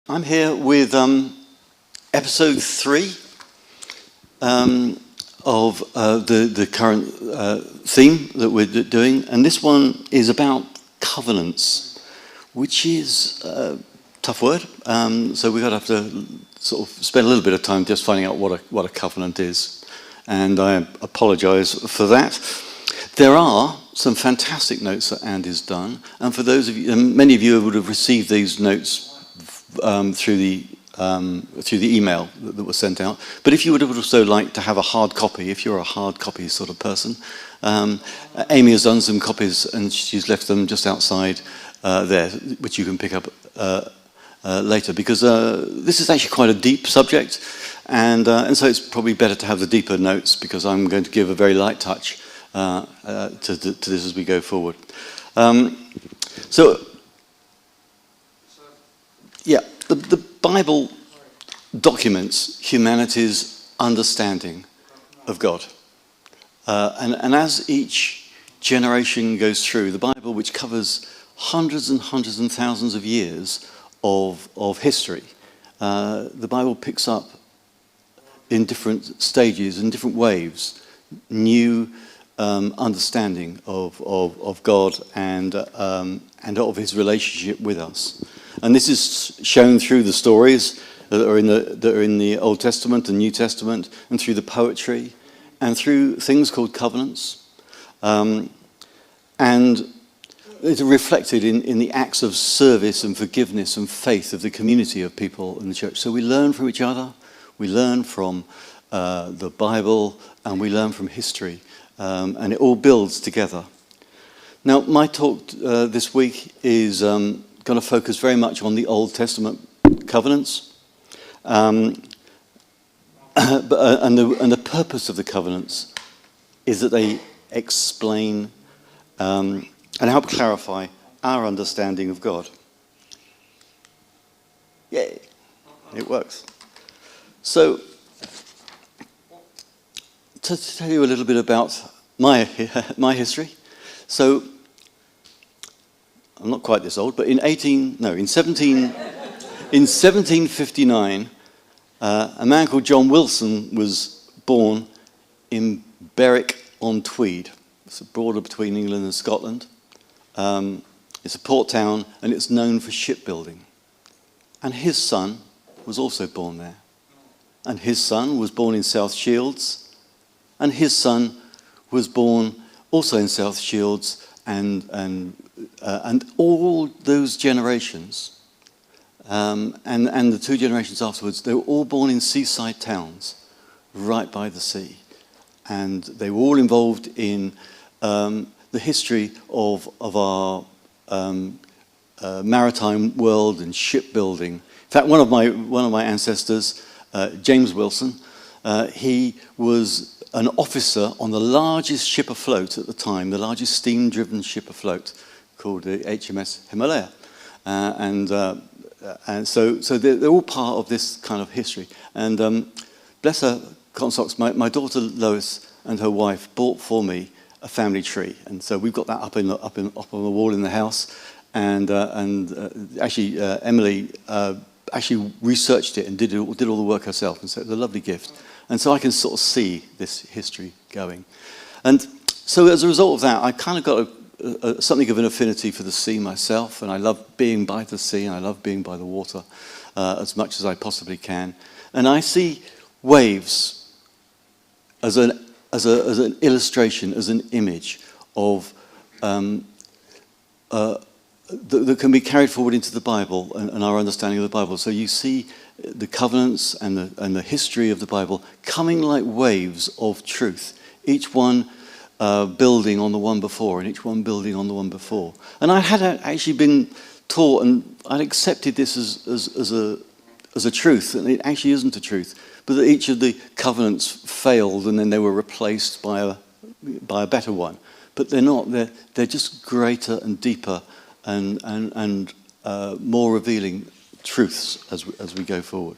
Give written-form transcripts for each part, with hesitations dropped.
I'm here with episode 3 of the current theme that we're doing, and this one is about covenants, which is a tough word. So we're going to have to sort of spend a little bit of time just finding out what a covenant is, and I apologise for that. There are some fantastic notes that Andy's done, and for those of you, and many of you would have received these notes through the email that was sent out. But if you would also like to have a hard copy, if you're a hard copy sort of person, Amy has done some copies and she's left them just outside there, which you can pick up later, because this is actually quite a deep subject, and so it's probably better to have the deeper notes, because I'm going to give a very light touch to this as we go forward. The Bible documents humanity's understanding of God. And as each generation goes through, the Bible, which covers hundreds and hundreds and thousands of years of history, the Bible picks up in different stages and different waves new understanding of God and of his relationship with us. And this is shown through the stories that are in the Old Testament and New Testament, and through the poetry, and through things called covenants. And it's reflected in the acts of service and forgiveness and faith of the community of people in the church. So we learn from each other, we learn from the Bible, and we learn from history. And it all builds together. Now, my talk this week is going to focus very much on the Old Testament covenants, and the purpose of the covenants is that they explain and help clarify our understanding of God. Yay, it works. So, to tell you a little bit about my history. So, I'm not quite this old, but in 1759, a man called John Wilson was born in Berwick-on-Tweed. It's a border between England and Scotland. It's a port town, and it's known for shipbuilding. And his son was also born there. And his son was born in South Shields, and his son was born also in South Shields, and all those generations, and the two generations afterwards, they were all born in seaside towns, right by the sea, and they were all involved in the history of our maritime world and shipbuilding. In fact, one of my ancestors, James Wilson, he was an officer on the largest ship afloat at the time, the largest steam-driven ship afloat, called the HMS Himalaya. And so they're all part of this kind of history. And bless her cotton socks, my daughter Lois and her wife bought for me a family tree. And so we've got that up on the wall in the house. And actually, Emily actually researched it and did all the work herself. And so it was a lovely gift. And so I can sort of see this history going. And so as a result of that, I kind of got something of an affinity for the sea myself, and I love being by the sea, and I love being by the water as much as I possibly can. And I see waves as an illustration, as an image of that can be carried forward into the Bible and our understanding of the Bible. So you see the covenants and the history of the Bible coming like waves of truth, each one building on the one before, and each one building on the one before. And I had actually been taught, and I'd accepted this as a truth, and it actually isn't a truth, but that each of the covenants failed and then they were replaced by a better one. But they're not. They're just greater and deeper and more revealing truths as we go forward.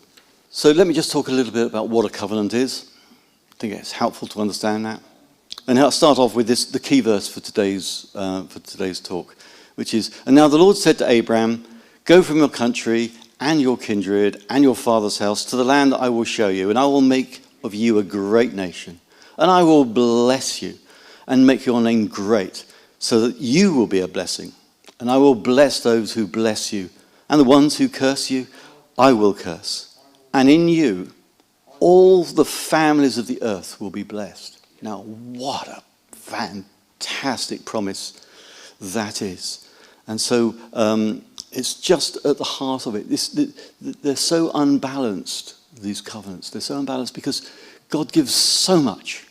So let me just talk a little bit about what a covenant is. I think it's helpful to understand that. And I'll start off with the key verse for today's talk, which is, "And now the Lord said to Abraham, go from your country and your kindred and your father's house to the land that I will show you, and I will make of you a great nation, and I will bless you and make your name great, so that you will be a blessing. And I will bless those who bless you, and the ones who curse you, I will curse. And in you, all the families of the earth will be blessed. Now, what a fantastic promise that is. And so it's just at the heart of it. They're so unbalanced, these covenants. They're so unbalanced because God gives so much,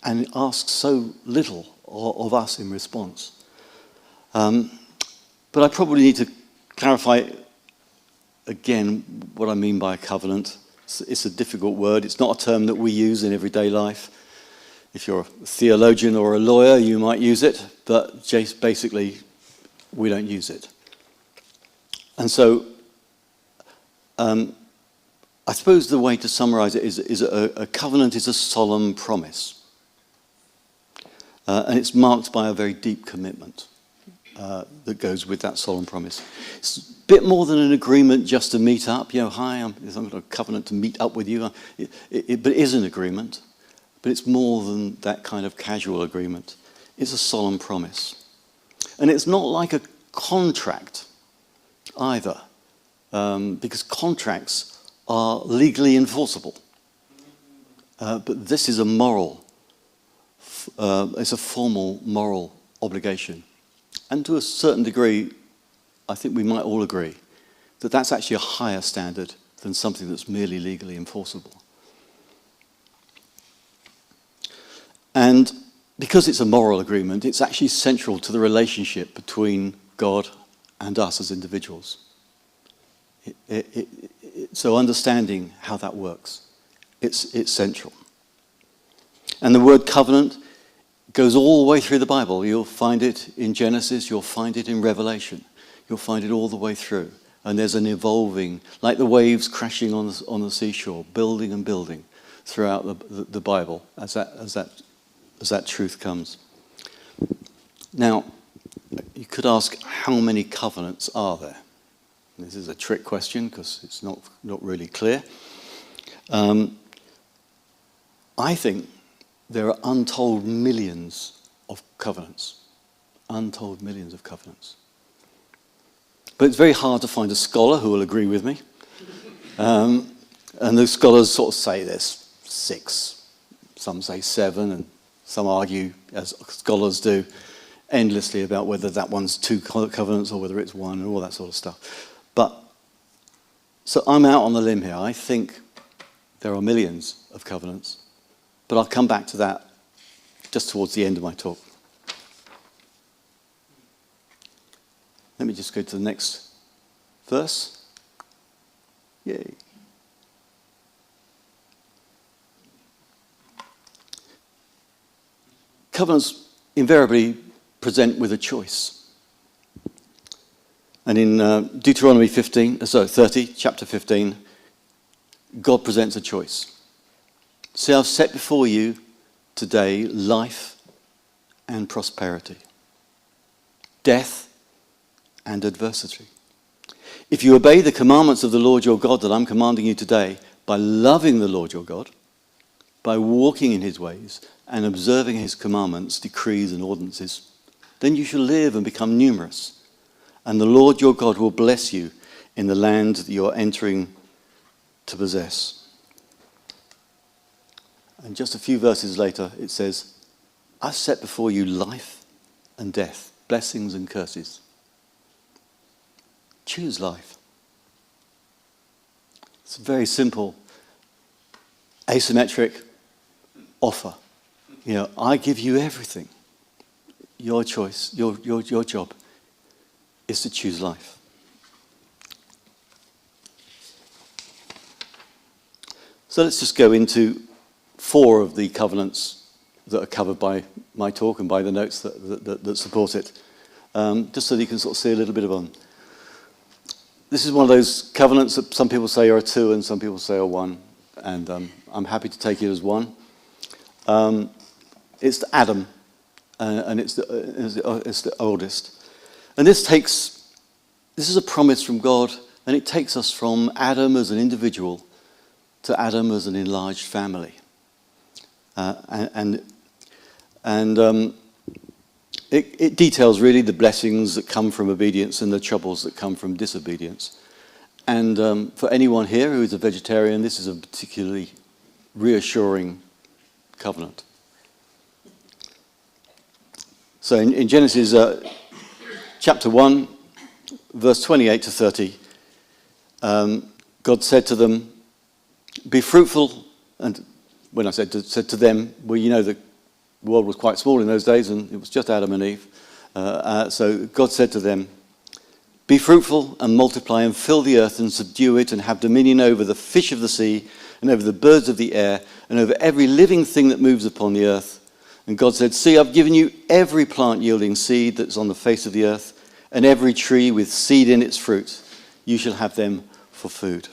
and asks so little of us in response. But I probably need to clarify again what I mean by a covenant. It's a difficult word. It's not a term that we use in everyday life. If you're a theologian or a lawyer, you might use it, but basically, we don't use it. And so, I suppose the way to summarize it is a covenant is a solemn promise. And it's marked by a very deep commitment that goes with that solemn promise. It's a bit more than an agreement just to meet up. Hi, I'm got a covenant to meet up with you. But it is an agreement. But it's more than that kind of casual agreement. It's a solemn promise. And it's not like a contract either, because contracts are legally enforceable. But this is a moral, it's a formal moral obligation. And to a certain degree, I think we might all agree that that's actually a higher standard than something that's merely legally enforceable. And because it's a moral agreement, it's actually central to the relationship between God and us as individuals. So understanding how that works, it's central. And the word covenant goes all the way through the Bible. You'll find it in Genesis, you'll find it in Revelation, you'll find it all the way through. And there's an evolving, like the waves crashing on the seashore, building and building throughout the Bible as that truth comes. Now, you could ask, how many covenants are there? This is a trick question because it's not really clear. I think there are untold millions of covenants. Untold millions of covenants. But it's very hard to find a scholar who will agree with me. And the scholars sort of say there's 6. Some say 7, and some argue, as scholars do, endlessly about whether that one's 2 covenants or whether it's 1 and all that sort of stuff. But, so I'm out on the limb here. I think there are millions of covenants. But I'll come back to that just towards the end of my talk. Let me just go to the next verse. Yay. Covenants invariably present with a choice. And in Deuteronomy 30, chapter 15, God presents a choice. See, I've set before you today life and prosperity, death and adversity. If you obey the commandments of the Lord your God that I'm commanding you today, by loving the Lord your God, by walking in his ways and observing his commandments, decrees and ordinances, then you shall live and become numerous. And the Lord your God will bless you in the land that you are entering to possess. And just a few verses later, it says, I've set before you life and death, blessings and curses. Choose life. It's a very simple, asymmetric offer. I give you everything. Your choice, your job is to choose life. So let's just go into 4 of the covenants that are covered by my talk and by the notes that support it, just so that you can sort of see a little bit of them. This is one of those covenants that some people say are 2 and some people say are 1, and I'm happy to take it as 1. It's to Adam, and it's the oldest. And this takes This is a promise from God, and it takes us from Adam as an individual to Adam as an enlarged family. It details really the blessings that come from obedience and the troubles that come from disobedience. And for anyone here who is a vegetarian, this is a particularly reassuring covenant. So in Genesis chapter 1, verse 28 to 30, God said to them, be fruitful. And when I said to them, well, you know, the world was quite small in those days and it was just Adam and Eve. So God said to them, be fruitful and multiply and fill the earth and subdue it and have dominion over the fish of the sea and over the birds of the air and over every living thing that moves upon the earth. And God said, see, I've given you every plant yielding seed that's on the face of the earth and every tree with seed in its fruit. You shall have them for food.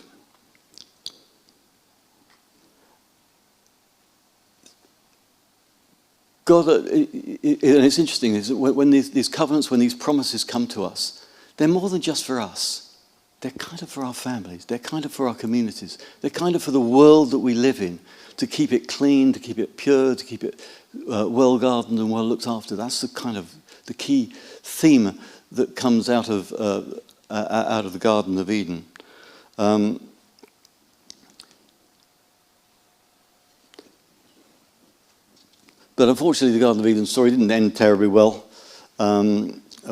God, and it's interesting, is that when these covenants, when these promises come to us, they're more than just for us. They're kind of for our families. They're kind of for our communities. They're kind of for the world that we live in, to keep it clean, to keep it pure, to keep it well gardened and well looked after. That's the kind of the key theme that comes out of the Garden of Eden. But unfortunately, the Garden of Eden story didn't end terribly well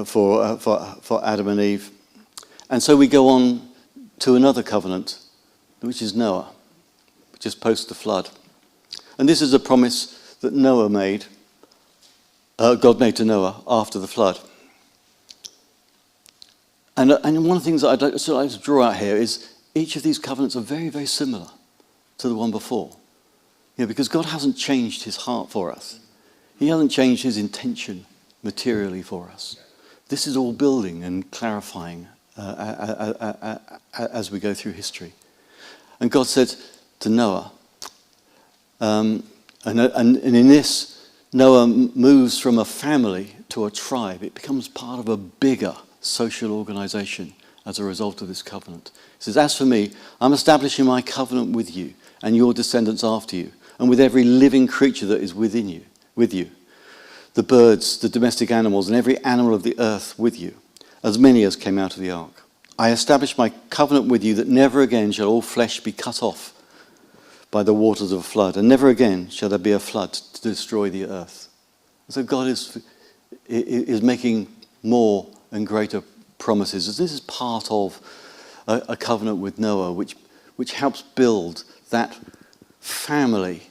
for Adam and Eve. And so we go on to another covenant, which is Noah, which is post the flood. And this is a promise that God made to Noah after the flood. And one of the things that I'd like to draw out here is each of these covenants are very, very similar to the one before. Because God hasn't changed his heart for us. He hasn't changed his intention materially for us. This is all building and clarifying as we go through history. And God said to Noah, and in this, Noah moves from a family to a tribe. It becomes part of a bigger social organization as a result of this covenant. He says, as for me, I'm establishing my covenant with you and your descendants after you, and with every living creature that is with you, the birds, the domestic animals, and every animal of the earth with you, as many as came out of the ark. I establish my covenant with you that never again shall all flesh be cut off by the waters of a flood, and never again shall there be a flood to destroy the earth. So God is making more and greater promises. This is part of a covenant with Noah, which helps build that family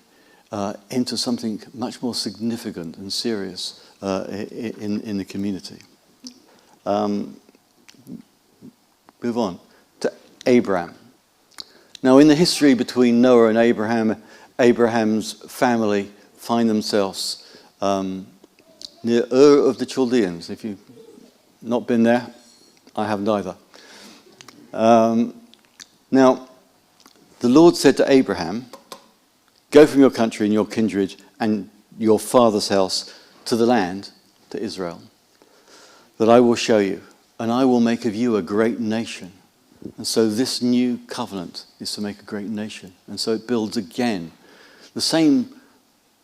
into something much more significant and serious in the community. Move on to Abraham. Now, in the history between Noah and Abraham, Abraham's family find themselves near Ur of the Chaldeans. If you've not been there, I haven't either. Now, the Lord said to Abraham, go from your country and your kindred and your father's house to the land, to Israel, that I will show you, and I will make of you a great nation. And so this new covenant is to make a great nation. And so it builds again the same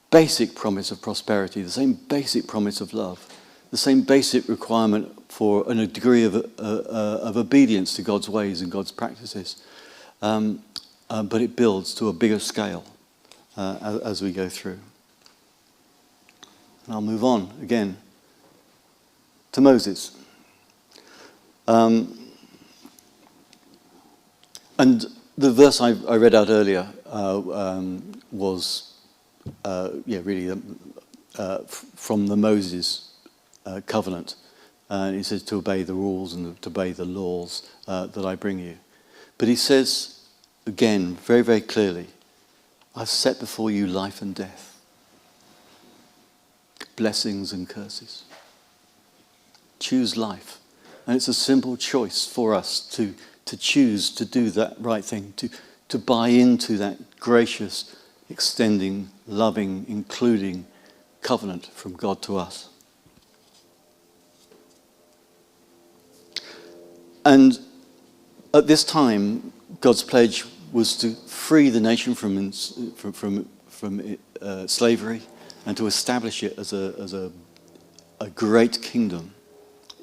basic promise of prosperity, the same basic promise of love, the same basic requirement for a degree of obedience to God's ways and God's practices. But it builds to a bigger scale as we go through. And I'll move on again to Moses. And the verse I read out earlier was really from the Moses covenant. And he says to obey the rules and to obey the laws that I bring you. But he says, again, very, very clearly, I've set before you life and death, blessings and curses. Choose life. And it's a simple choice for us to choose to do that right thing, to buy into that gracious, extending, loving, including covenant from God to us. And at this time, God's pledge was to free the nation from slavery and to establish it as a great kingdom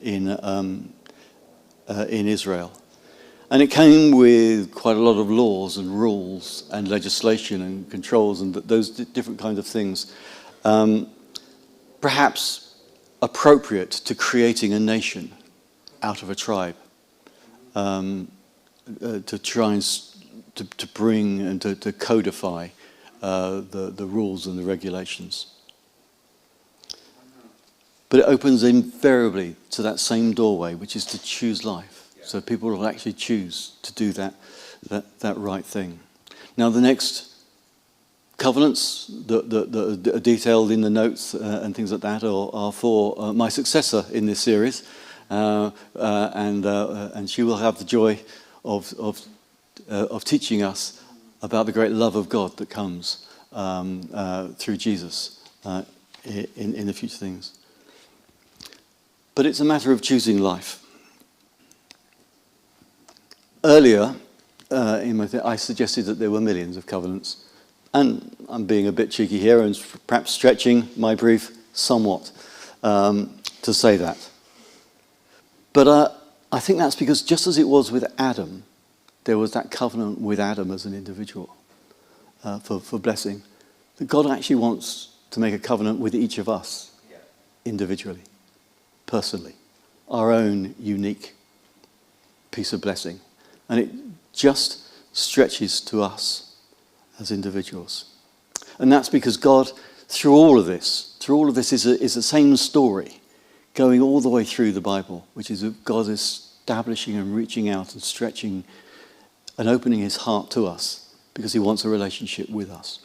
in Israel. And it came with quite a lot of laws and rules and legislation and controls and those different kinds of things, perhaps appropriate to creating a nation out of a tribe, to try and to bring and to codify the rules and the regulations. But it opens invariably to that same doorway, which is to choose life. So people will actually choose to do that right thing. Now the next covenants that are detailed in the notes and things like that are for my successor in this series, and she will have the joy of teaching us about the great love of God that comes through Jesus in the future things. But it's a matter of choosing life. Earlier, I suggested that there were millions of covenants. And I'm being a bit cheeky here and perhaps stretching my brief somewhat to say that. But I think that's because just as it was with Adam, there was that covenant with Adam as an individual for blessing, that God actually wants to make a covenant with each of us individually, personally, our own unique piece of blessing. And it just stretches to us as individuals. And that's because God, through all of this is the same story going all the way through the Bible, which is God establishing and reaching out and stretching and opening his heart to us because he wants a relationship with us.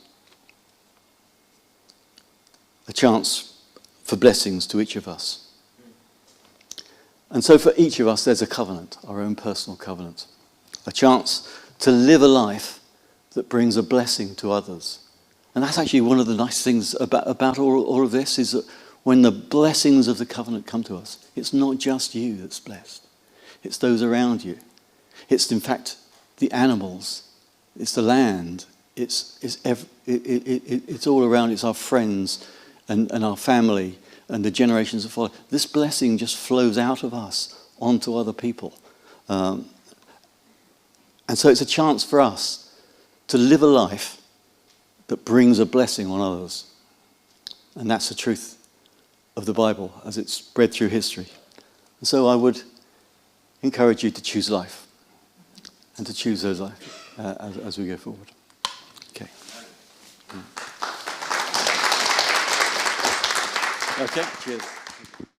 A chance for blessings to each of us. And so for each of us, there's a covenant, our own personal covenant. A chance to live a life that brings a blessing to others. And that's actually one of the nice things about all of this, is that when the blessings of the covenant come to us, it's not just you that's blessed. It's those around you. It's, in fact, the animals. It's the land. It's all around. It's our friends and our family and the generations that follow. This blessing just flows out of us onto other people. And so it's a chance for us to live a life that brings a blessing on others. And that's the truth of the Bible as it's spread through history. And so I would encourage you to choose life and to choose those life as we go forward. Okay. Okay, cheers.